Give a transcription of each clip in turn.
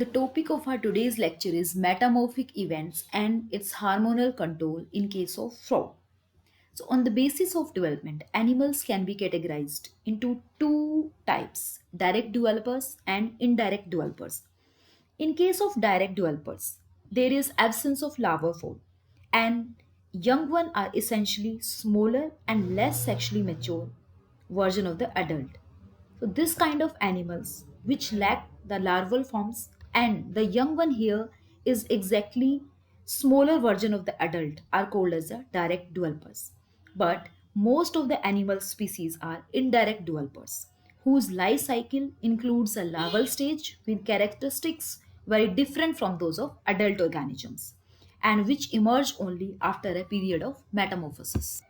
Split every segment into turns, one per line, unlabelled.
The topic of our today's lecture is metamorphic events and its hormonal control in case of frog. So, on the basis of development, animals can be categorized into two types: direct developers and indirect developers. In case of direct developers, there is absence of larval form, and young ones are essentially smaller and less sexually mature version of the adult. So this kind of animals which lack the larval forms and the young one here is exactly smaller version of the adult are called as the direct developers. But most of the animal species are indirect developers whose life cycle includes a larval stage with characteristics very different from those of adult organisms and which emerge only after a period of metamorphosis.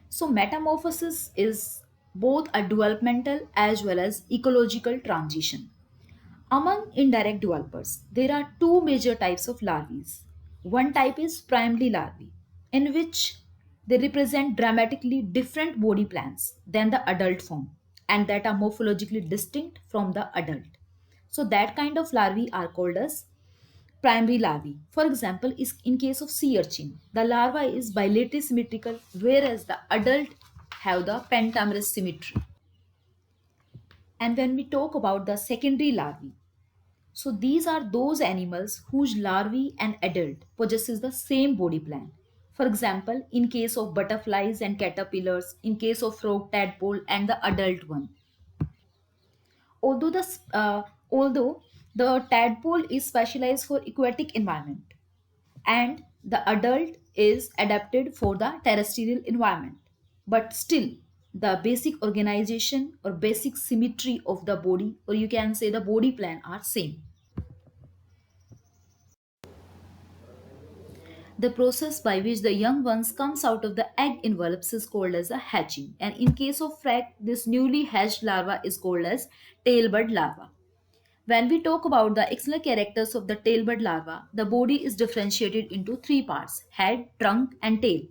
So, metamorphosis is both a developmental as well as ecological transition. Among indirect developers, there are two major types of larvae. One type is primary larvae, in which they represent dramatically different body plans than the adult form and that are morphologically distinct from the adult. So, that kind of larvae are called as primary larvae. For example, is in case of sea urchin, the larva is bilaterally symmetrical, whereas the adult have the pentamerous symmetry. And when we talk about the secondary larvae, so these are those animals whose larvae and adult possesses the same body plan. For example, in case of butterflies and caterpillars, in case of frog, tadpole, and the adult one. Although although the tadpole is specialized for aquatic environment, and the adult is adapted for the terrestrial environment, but still the basic organization or basic symmetry of the body, or you can say the body plan, are same. The process by which the young ones comes out of the egg envelopes is called as a hatching, and in case of frog, this newly hatched larva is called as tailbud larva. When we talk about the external characters of the tailbud larva, the body is differentiated into three parts: head, trunk, and tail.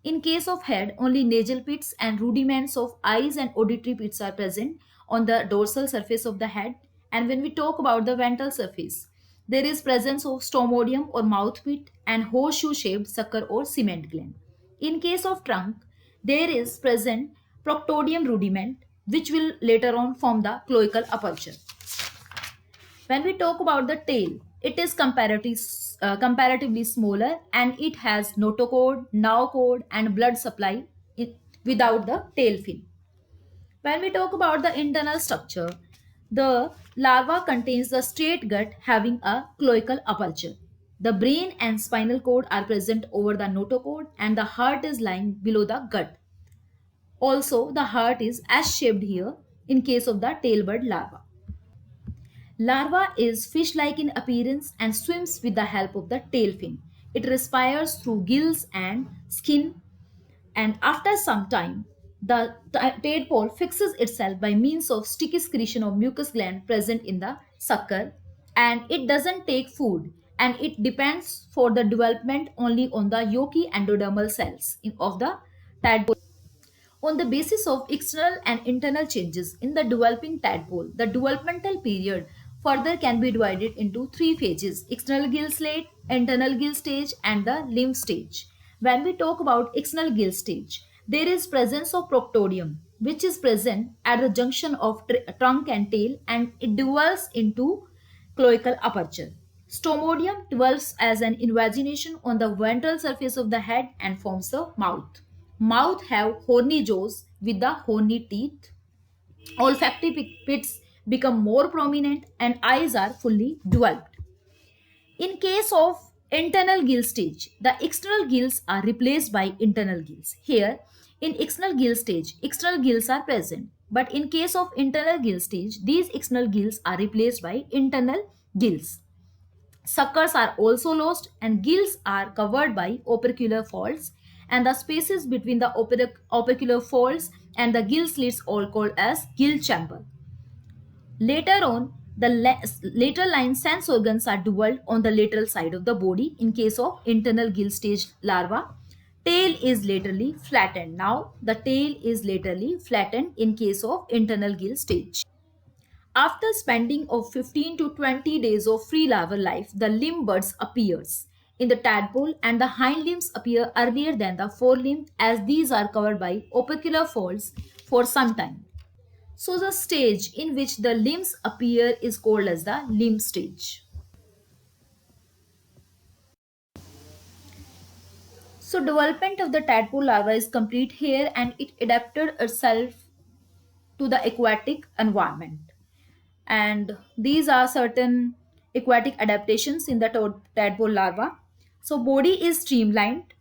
In case of head, only nasal pits and rudiments of eyes and auditory pits are present on the dorsal surface of the head. And when we talk about the ventral surface, there is presence of stomodium or mouth pit and horseshoe-shaped sucker or cement gland. In case of trunk, there is present proctodium rudiment, which will later on form the cloacal aperture. When we talk about the tail, it is comparatively smaller and it has notochord, notochord, and blood supply without the tail fin. When we talk about the internal structure, the larva contains the straight gut having a cloacal aperture. The brain and spinal cord are present over the notochord and the heart is lying below the gut. Also, the heart is as shaped here in case of the tailbud larva. Larva is fish-like in appearance and swims with the help of the tail fin. It respires through gills and skin, and after some time, the tadpole fixes itself by means of sticky secretion of mucus gland present in the sucker, and it doesn't take food, and it depends for the development only on the yolky endodermal cells of the tadpole. On the basis of external and internal changes in the developing tadpole, the developmental period further can be divided into three phases: external gill stage, internal gill stage, and the lymph stage. When we talk about external gill stage, there is presence of proctodium, which is present at the junction of trunk and tail, and it develops into cloacal aperture. Stomodium develops as an invagination on the ventral surface of the head and forms the mouth. Mouth have horny jaws with the horny teeth. Olfactory pits become more prominent and eyes are fully developed. In case of internal gill stage, the external gills are replaced by internal gills. Here, in external gill stage, external gills are present. But in case of internal gill stage, these external gills are replaced by internal gills. Suckers are also lost and gills are covered by opercular folds, and the spaces between the opercular folds and the gill slits are called as gill chamber. Later on, the lateral line sense organs are developed on the lateral side of the body. In case of internal gill stage larva, tail is laterally flattened. Now, the tail is laterally flattened in case of internal gill stage. After spending of 15 to 20 days of free larval life, the limb buds appears in the tadpole and the hind limbs appear earlier than the forelimb as these are covered by opercular folds for some time. So the stage in which the limbs appear is called as the limb stage. So development of the tadpole larva is complete here and it adapted itself to the aquatic environment. And these are certain aquatic adaptations in the tadpole larva. So body is streamlined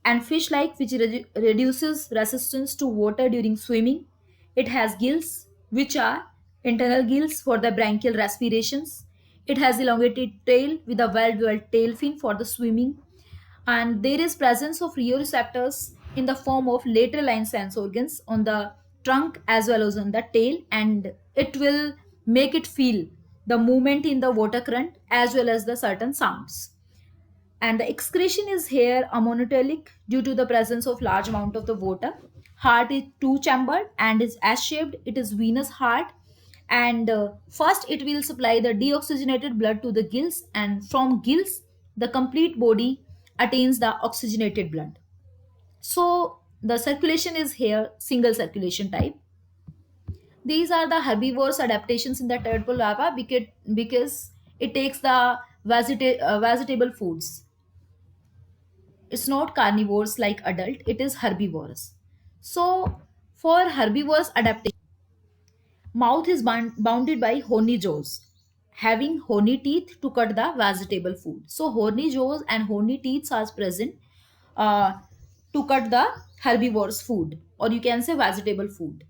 and fish-like, which reduces resistance to water during swimming. It has gills, which are internal gills for the branchial respirations. It has elongated tail with a well-developed tail fin for the swimming, and there is presence of rheoreceptors in the form of lateral line sense organs on the trunk as well as on the tail, and it will make it feel the movement in the water current as well as the certain sounds. And the excretion is here a monotelic due to the presence of large amount of the water. Heart is two chambered and is S shaped. It is venous heart, and first it will supply the deoxygenated blood to the gills, and from gills the complete body attains the oxygenated blood. So the circulation is here single circulation type. These are the herbivores adaptations in the tadpole larva because it takes the vegetable foods. It's not carnivores like adult, it is herbivores. So for herbivores adaptation, mouth is bounded by horny jaws, having horny teeth to cut the vegetable food. So horny jaws and horny teeth are present uh, to cut the herbivores food, or you can say vegetable food.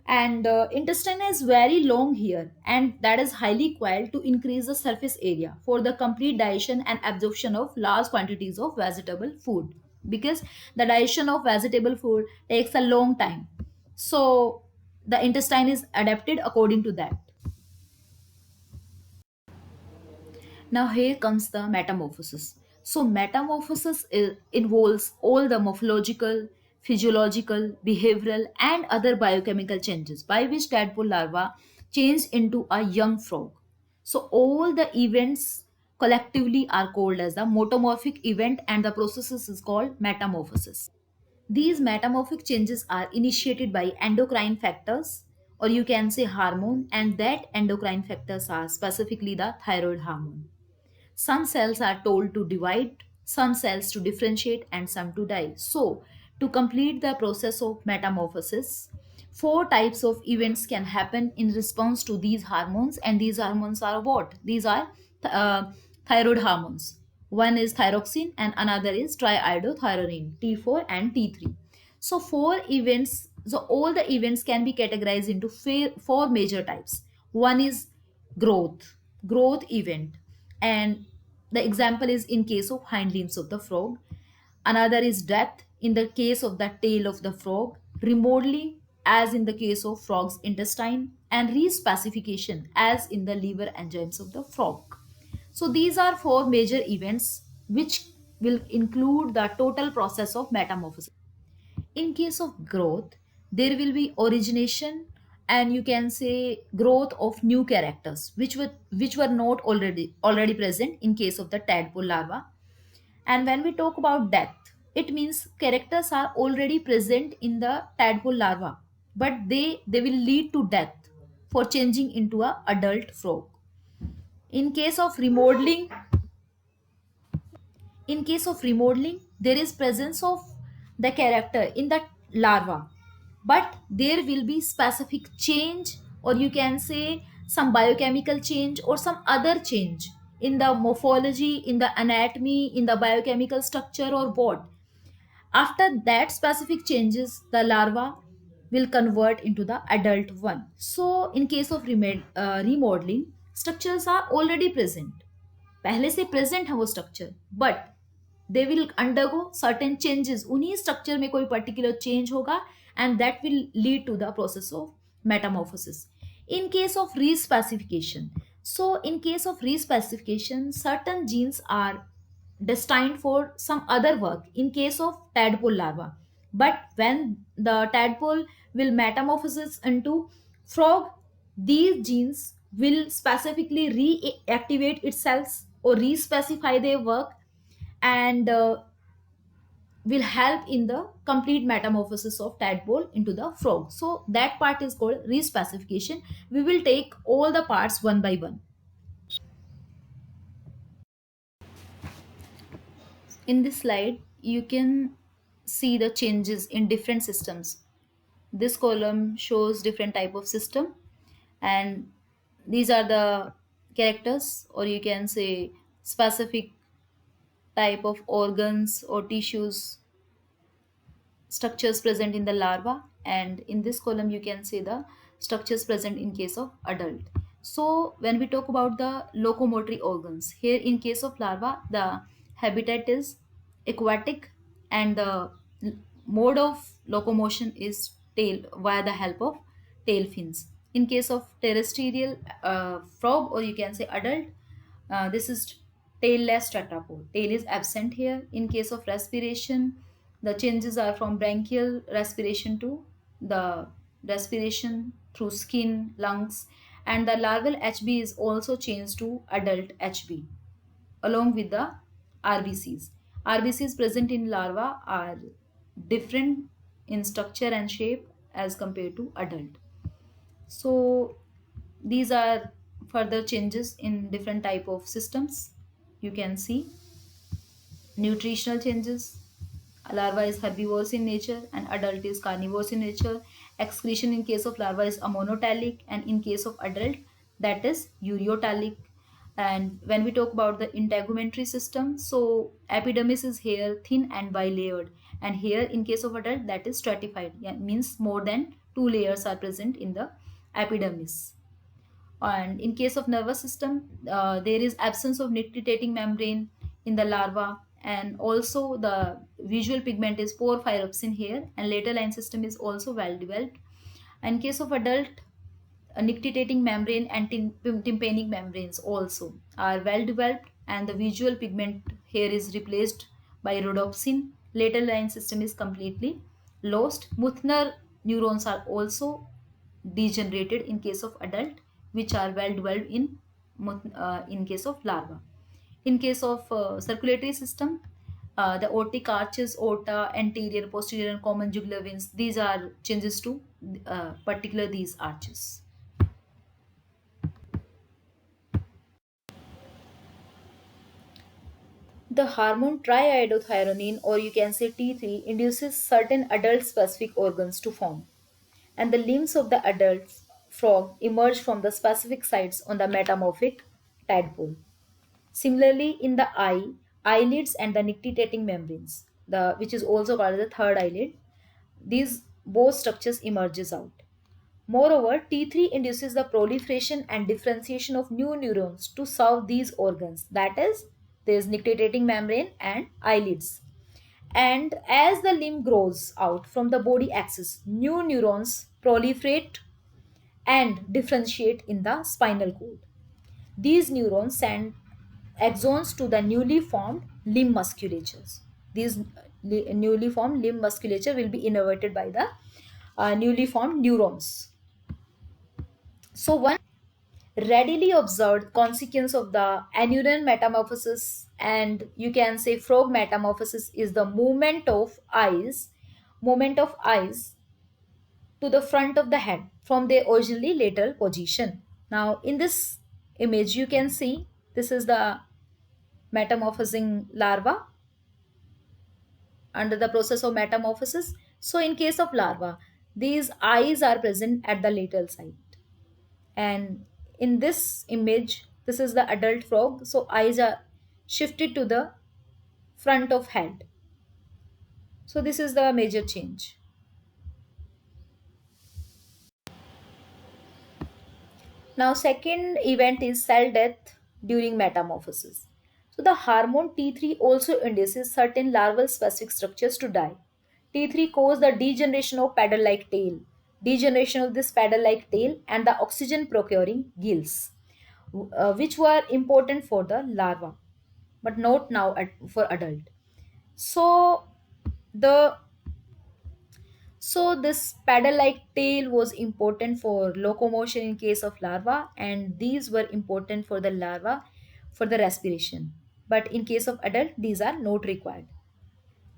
And intestine is very long here, and that is highly coiled to increase the surface area for the complete digestion and absorption of large quantities of vegetable food, because the digestion of vegetable food takes a long time. So the intestine is adapted according to that. Now here comes the metamorphosis. So metamorphosis involves all the morphological, physiological, behavioral and other biochemical changes by which tadpole larva change into a young frog. So all the events collectively are called as the metamorphic event and the process is called metamorphosis. These metamorphic changes are initiated by endocrine factors, or you can say hormone, and that endocrine factors are specifically the thyroid hormone. Some cells are told to divide, some cells to differentiate, and some to die. So, to complete the process of metamorphosis, four types of events can happen in response to these hormones, and these hormones are what? These are uh, thyroid hormones. One is thyroxine, and another is triiodothyronine, T4 and T3. So, four events, so all the events can be categorized into four major types. One is growth event, and the example is in case of hind limbs of the frog. Another is death in the case of the tail of the frog, remodeling as in the case of frog's intestine, and respecification as in the liver enzymes of the frog. So these are four major events which will include the total process of metamorphosis. In case of growth, there will be origination, and you can say growth of new characters which were not already present in case of the tadpole larva. And when we talk about death, it means characters are already present in the tadpole larva, but they will lead to death for changing into a adult frog. In case of remodeling, there is presence of the character in the larva, but there will be specific change, or you can say some biochemical change or some other change in the morphology, in the anatomy, in the biochemical structure or what. After that specific changes, the larva will convert into the adult one. So in case of remodeling, structures are already present, पहले से present है वो structure, but they will undergo certain changes, उन्हीं structure में कोई particular change होगा, and that will lead to the process of metamorphosis. In case of respecification, so in case of respecification, certain genes are destined for some other work in case of tadpole larva, but when the tadpole will metamorphosis into frog, these genes will specifically reactivate its cells or respecify their work, and will help in the complete metamorphosis of tadpole into the frog. So that part is called respecification. We will take all the parts one by one. In this slide, you can see the changes in different systems. This column shows different type of system, and these are the characters, or you can say specific type of organs or tissues structures present in the larva, and in this column you can see the structures present in case of adult. So when we talk about the locomotory organs, here in case of larva the habitat is aquatic, and the l- mode of locomotion is tail via the help of tail fins. In case of terrestrial frog, or you can say adult, this is tailless tetrapod. Tail is absent here. In case of respiration, the changes are from branchial respiration to the respiration through skin, lungs, and the larval HB is also changed to adult HB along with the RBCs. RBCs present in larva are different in structure and shape as compared to adult. So these are further changes in different type of systems. You can see nutritional changes. Larva is herbivorous in nature and adult is carnivorous in nature. Excretion in case of larva is ammoniotalic, and in case of adult that is ureotalic. And when we talk about the integumentary system, so epidermis is here thin and bilayered, and here in case of adult that is stratified. Yeah, means more than two layers are present in the epidermis. And in case of nervous system, there is absence of nictitating membrane in the larva, and also the visual pigment is porphyropsin here, and later line system is also well developed. In case of adult, a nictitating membrane and tympanic membranes also are well developed, and the visual pigment here is replaced by rhodopsin. Later line system is completely lost. Muthner neurons are also degenerated in case of adult, which are well developed in case of larva. In case of circulatory system, the aortic arches, aorta, anterior, posterior, and common jugular veins, these are changes to particular these arches. The hormone triiodothyronine, or you can say T3, induces certain adult specific organs to form, and the limbs of the adult frog emerge from the specific sites on the metamorphic tadpole. Similarly, in the eye, eyelids and the nictitating membranes, the which is also called the third eyelid, these both structures emerges out. Moreover, T3 induces the proliferation and differentiation of new neurons to serve these organs. That is, there is nictitating membrane and eyelids. And as the limb grows out from the body axis, new neurons proliferate and differentiate in the spinal cord. These neurons send axons to the newly formed limb musculatures. These newly formed limb musculature will be innervated by the newly formed neurons. So one readily observed consequence of the annuran metamorphosis, and you can say frog metamorphosis, is the movement of eyes to the front of the head from their originally lateral position. Now in this image you can see this is the metamorphosing larva under the process of metamorphosis. So in case of larva, these eyes are present at the lateral side, and in this image this is the adult frog, so eyes are shifted to the front of head. So this is the major change. Now second event is cell death during metamorphosis. So the hormone T3 also induces certain larval specific structures to die. T3 causes the degeneration of paddle like tail, degeneration of this paddle like tail, and the oxygen procuring gills, which were important for the larva but not now for adult. So the So this paddle-like tail was important for locomotion in case of larva, and these were important for the larva for the respiration. But in case of adult, these are not required.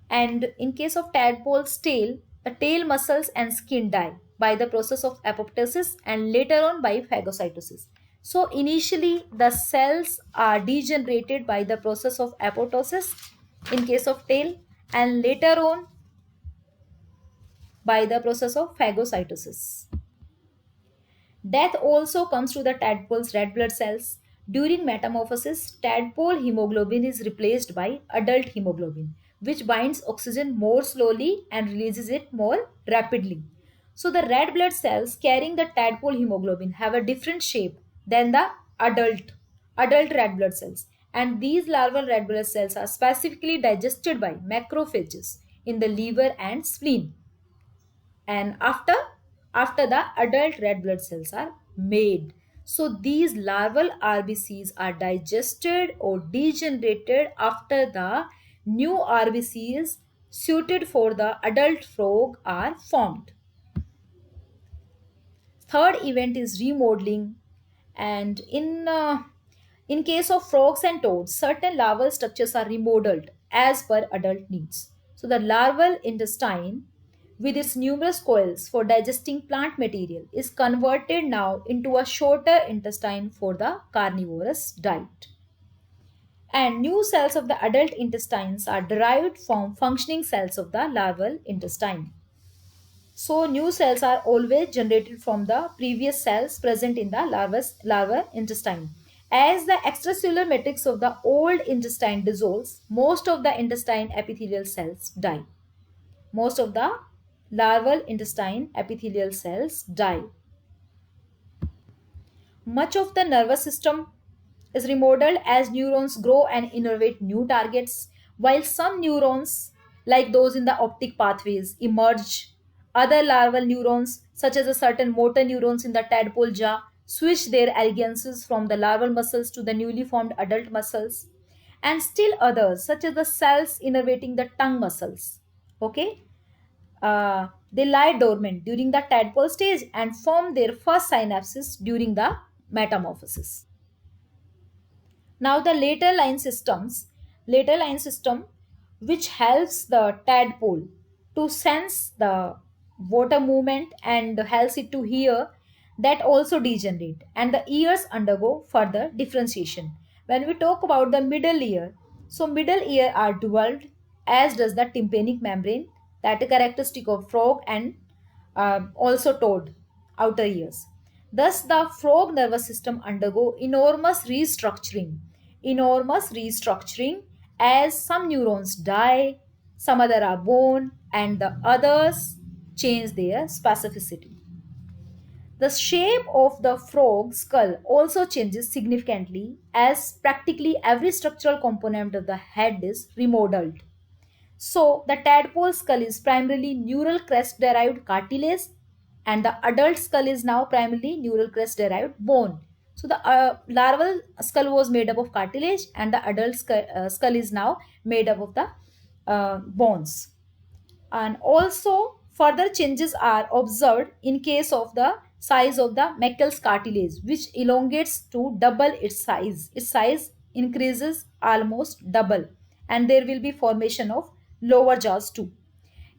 And in case of tadpole's tail, the tail muscles and skin die by the process of apoptosis and later on by phagocytosis. So initially the cells are degenerated by the process of apoptosis in case of tail, and later on by the process of phagocytosis. Death also comes to the tadpole's red blood cells. During metamorphosis, tadpole hemoglobin is replaced by adult hemoglobin, which binds oxygen more slowly and releases it more rapidly. So, the red blood cells carrying the tadpole hemoglobin have a different shape than the adult adult red blood cells, and these larval red blood cells are specifically digested by macrophages in the liver and spleen, and after the adult red blood cells are made. So these larval rbcs are digested or degenerated after the new rbcs suited for the adult frog are formed. Third event is remodeling, and in case of frogs and toads, certain larval structures are remodeled as per adult needs. So the larval intestine, with its numerous coils for digesting plant material, is converted now into a shorter intestine for the carnivorous diet. And new cells of the adult intestines are derived from functioning cells of the larval intestine. So new cells are always generated from the previous cells present in the larva intestine. As the extracellular matrix of the old intestine dissolves, most of the intestine epithelial cells die. Most of the larval intestine epithelial cells die. Much of the nervous system is remodeled as neurons grow and innervate new targets, while some neurons, like those in the optic pathways, emerge. Other larval neurons, such as a certain motor neurons in the tadpole jaw, switch their allegiances from the larval muscles to the newly formed adult muscles, and still others, such as the cells innervating the tongue muscles. Okay, they lie dormant during the tadpole stage and form their first synapses during the metamorphosis. Now the later line system, which helps the tadpole to sense the water movement and helps it to hear, that also degenerate and the ears undergo further differentiation. When we talk about the middle ear, so middle ear are devolved, as does the tympanic membrane, that is characteristic of frog and also toad outer ears. Thus, the frog nervous system undergo enormous restructuring, as some neurons die, some other are born, and the others change their specificity. The shape of the frog skull also changes significantly, as practically every structural component of the head is remodeled. So, the tadpole skull is primarily neural crest derived cartilage, and the adult skull is now primarily neural crest derived bone. So, the larval skull was made up of cartilage, and the adult skull is now made up of the bones. And also, further changes are observed in case of the size of the Meckel's cartilage, which elongates to double its size. Its size increases almost double, and there will be formation of lower jaws too.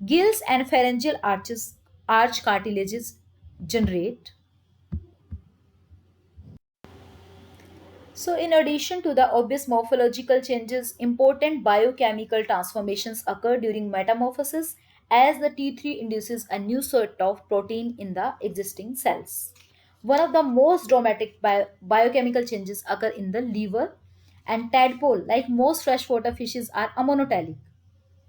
Gills and pharyngeal arch cartilages generate. So, in addition to the obvious morphological changes, important biochemical transformations occur during metamorphosis, as the T3 induces a new sort of protein in the existing cells. One of the most dramatic biochemical changes occur in the liver, and tadpole, like most freshwater fishes, are ammonotelic.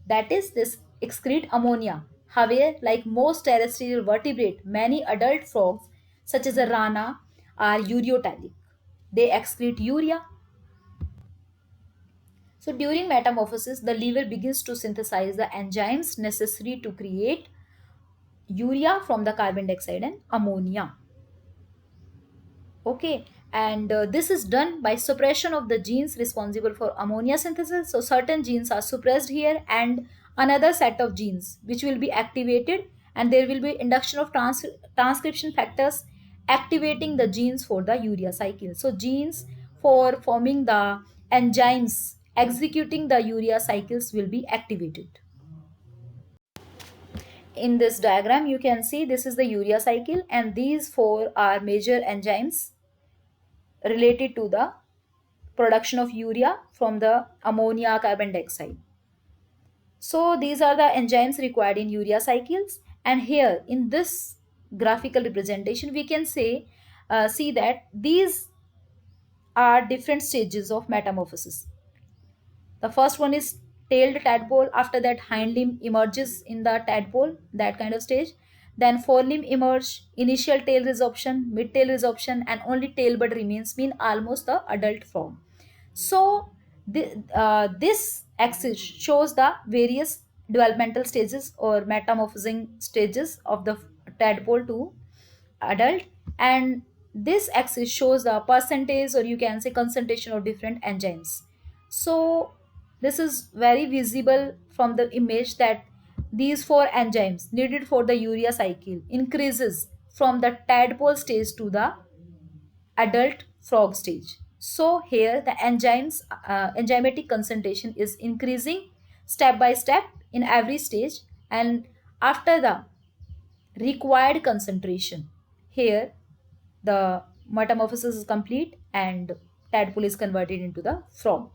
That is, this excrete ammonia. However, like most terrestrial vertebrate, many adult frogs, such as a rana, are ureotelic. They excrete urea. So during metamorphosis, the liver begins to synthesize the enzymes necessary to create urea from the carbon dioxide and ammonia. Okay, and this is done by suppression of the genes responsible for ammonia synthesis. So certain genes are suppressed here, and another set of genes which will be activated and there will be induction of transcription factors activating the genes for the urea cycle. So genes for forming the enzymes executing the urea cycles will be activated. In this diagram you can see this is the urea cycle, and these four are major enzymes related to the production of urea from the ammonia carbon dioxide. So these are the enzymes required in urea cycles, and here in this graphical representation we can see that these are different stages of metamorphosis. The first one is tailed tadpole. After that, hind limb emerges in the tadpole, that kind of stage. Then forelimb emerge, initial tail resorption, mid tail resorption, and only tail bud remains, mean almost the adult form. So this axis shows the various developmental stages or metamorphosing stages of the tadpole to adult, and this axis shows the percentage or you can say concentration of different enzymes. So this is very visible from the image that these four enzymes needed for the urea cycle increases from the tadpole stage to the adult frog stage. So here the enzymatic concentration is increasing step by step in every stage, and after the required concentration, here the metamorphosis is complete and tadpole is converted into the frog.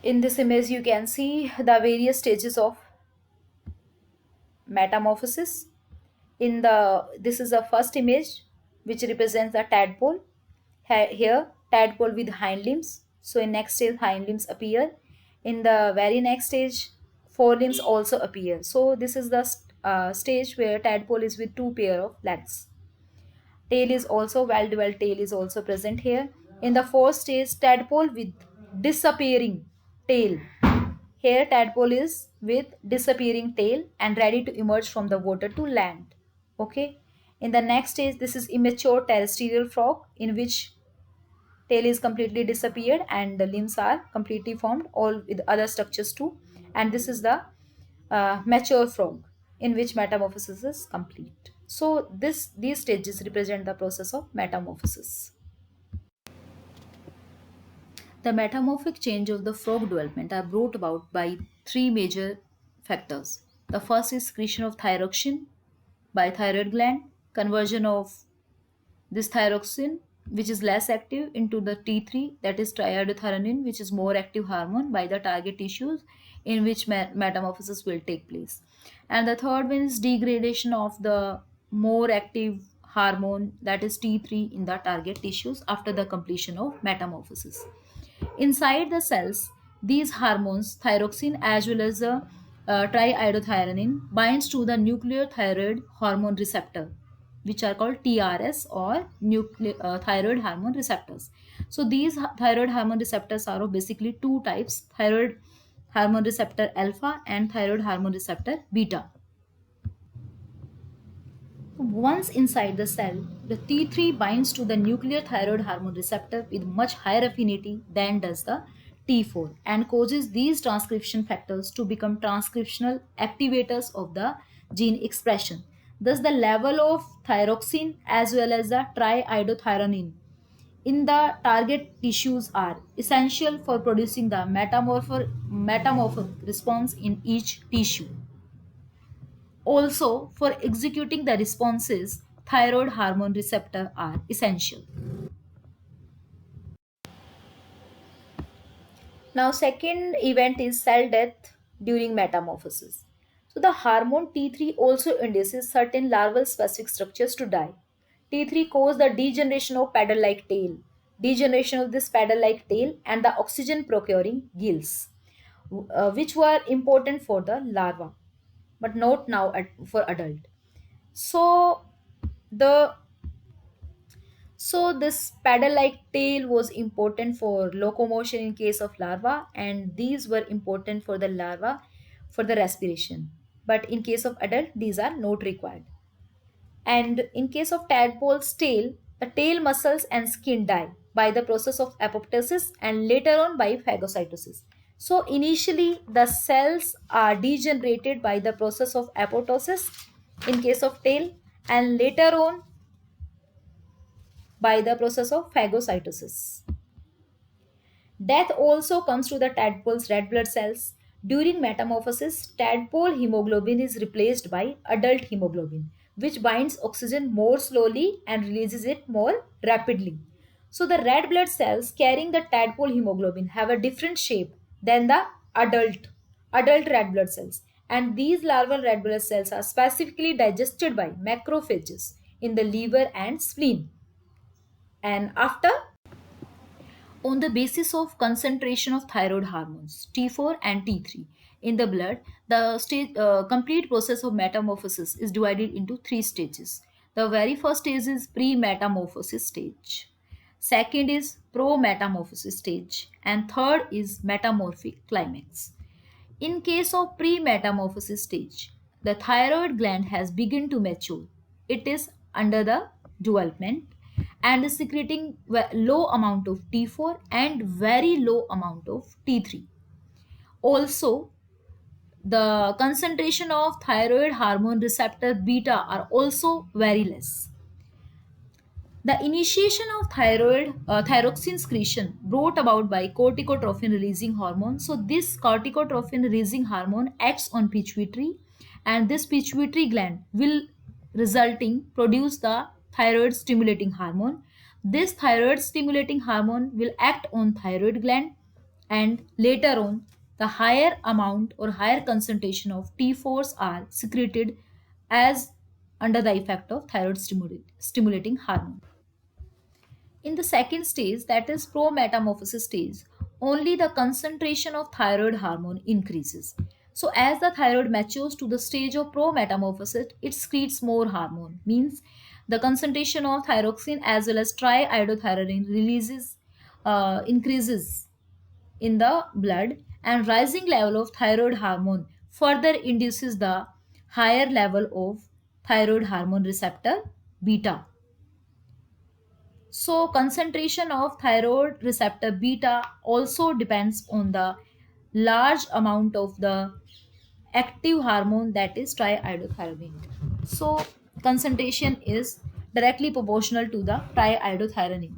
In this image you can see the various stages of metamorphosis. In the this is the first image which represents the tadpole. Here tadpole with hind limbs, so in next stage hind limbs appear. In the very next stage forelimbs also appear. So this is the stage where tadpole is with two pair of legs. Tail is also well developed, tail is also present here. In the fourth stage tadpole with disappearing tail. Here tadpole is with disappearing tail and ready to emerge from the water to land. Okay. In the next stage this is immature terrestrial frog, in which tail is completely disappeared and the limbs are completely formed, all with other structures too. And this is the mature frog, in which metamorphosis is complete. So these stages represent the process of metamorphosis. The metamorphic change of the frog development are brought about by three major factors. The first is secretion of thyroxine by thyroid gland, conversion of this thyroxine, which is less active, into the T3, that is triiodothyronine, which is more active hormone by the target tissues in which metamorphosis will take place. And the third one is degradation of the more active hormone, that is T3, in the target tissues after the completion of metamorphosis. Inside the cells, these hormones, thyroxine as well as the triiodothyronine, binds to the nuclear thyroid hormone receptor, which are called TRS or thyroid hormone receptors. So these thyroid hormone receptors are of basically two types: thyroid hormone receptor alpha and thyroid hormone receptor beta. Once inside the cell, the T3 binds to the nuclear thyroid hormone receptor with much higher affinity than does the T4 and causes these transcription factors to become transcriptional activators of the gene expression. Thus, the level of thyroxine as well as the triiodothyronine in the target tissues are essential for producing the metamorphic response in each tissue. Also, for executing the responses, thyroid hormone receptor are essential. Now, second event is cell death during metamorphosis. So, the hormone T3 also induces certain larval specific structures to die. T3 causes the degeneration of paddle-like tail, degeneration of this paddle-like tail, and the oxygen-procuring gills, which were important for the larva, but not now for adult. So, the so this paddle-like tail was important for locomotion in case of larva, and these were important for the larva for the respiration. But in case of adult, these are not required. And in case of tadpole's tail, the tail muscles and skin die by the process of apoptosis and later on by phagocytosis. So initially the cells are degenerated by the process of apoptosis in case of tail, and later on by the process of phagocytosis. Death also comes to the tadpole's red blood cells. During metamorphosis, tadpole hemoglobin is replaced by adult hemoglobin, which binds oxygen more slowly and releases it more rapidly. So, the red blood cells carrying the tadpole hemoglobin have a different shape than the adult adult red blood cells, and these larval red blood cells are specifically digested by macrophages in the liver and spleen. And after, on the basis of concentration of thyroid hormones T4 and T3 in the blood, the complete process of metamorphosis is divided into three stages. The very first stage is pre-metamorphosis stage. Second is pro-metamorphosis stage, and third is metamorphic climax. In case of pre-metamorphosis stage, the thyroid gland has begun to mature. It is under the development and is secreting low amount of T4 and very low amount of T3. Also, the concentration of thyroid hormone receptor beta are also very less. The initiation of thyroxine secretion brought about by corticotrophin releasing hormone. So this corticotrophin releasing hormone acts on pituitary, and this pituitary gland will resulting produce the thyroid stimulating hormone. This thyroid stimulating hormone will act on thyroid gland, and later on the higher amount or higher concentration of T4s are secreted as under the effect of thyroid stimulating hormone. In the second stage, that is pro-metamorphosis stage, only the concentration of thyroid hormone increases. So as the thyroid matures to the stage of pro-metamorphosis, it secretes more hormone. Means the concentration of thyroxine as well as triiodothyronine increases in the blood, and rising level of thyroid hormone further induces the higher level of thyroid hormone receptor beta. So, concentration of thyroid receptor beta also depends on the large amount of the active hormone, that is triiodothyronine. So, concentration is directly proportional to the triiodothyronine.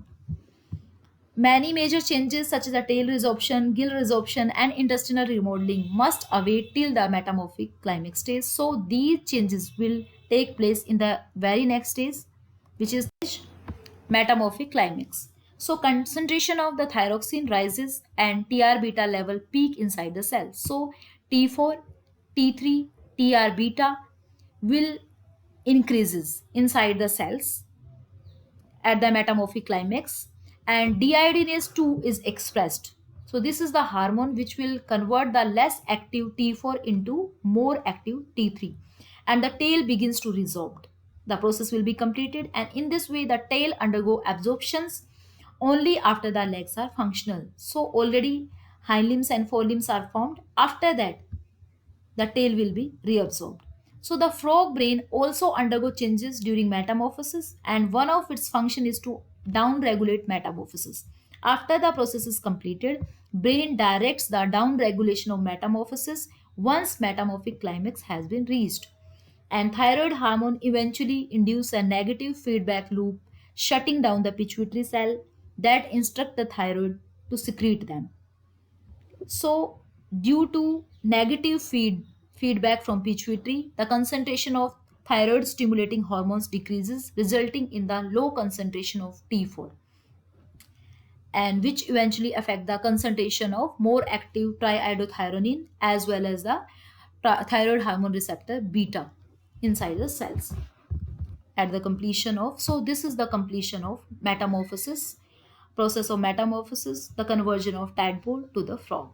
Many major changes such as the tail resorption, gill resorption, and intestinal remodeling must await till the metamorphic climax stage. So, these changes will take place in the very next stage, which is metamorphic climax. So concentration of the thyroxine rises and TR beta level peak inside the cell. So T4, T3, TR beta will increases inside the cells at the metamorphic climax, and deiodinase 2 is expressed. So this is the hormone which will convert the less active T4 into more active T3, and the tail begins to resorb. The process will be completed, and in this way the tail undergo absorptions only after the legs are functional. So already hind limbs and forelimbs are formed. After that the tail will be reabsorbed. So the frog brain also undergo changes during metamorphosis, and one of its function is to down-regulate metamorphosis. After the process is completed, brain directs the down-regulation of metamorphosis once metamorphic climax has been reached. And thyroid hormone eventually induce a negative feedback loop, shutting down the pituitary cell that instruct the thyroid to secrete them. So, due to negative feedback from pituitary, the concentration of thyroid stimulating hormones decreases, resulting in the low concentration of T4, and which eventually affect the concentration of more active triiodothyronine as well as the thyroid hormone receptor beta inside the cells at the completion of. So this is the completion of metamorphosis, process of metamorphosis, the conversion of tadpole to the frog.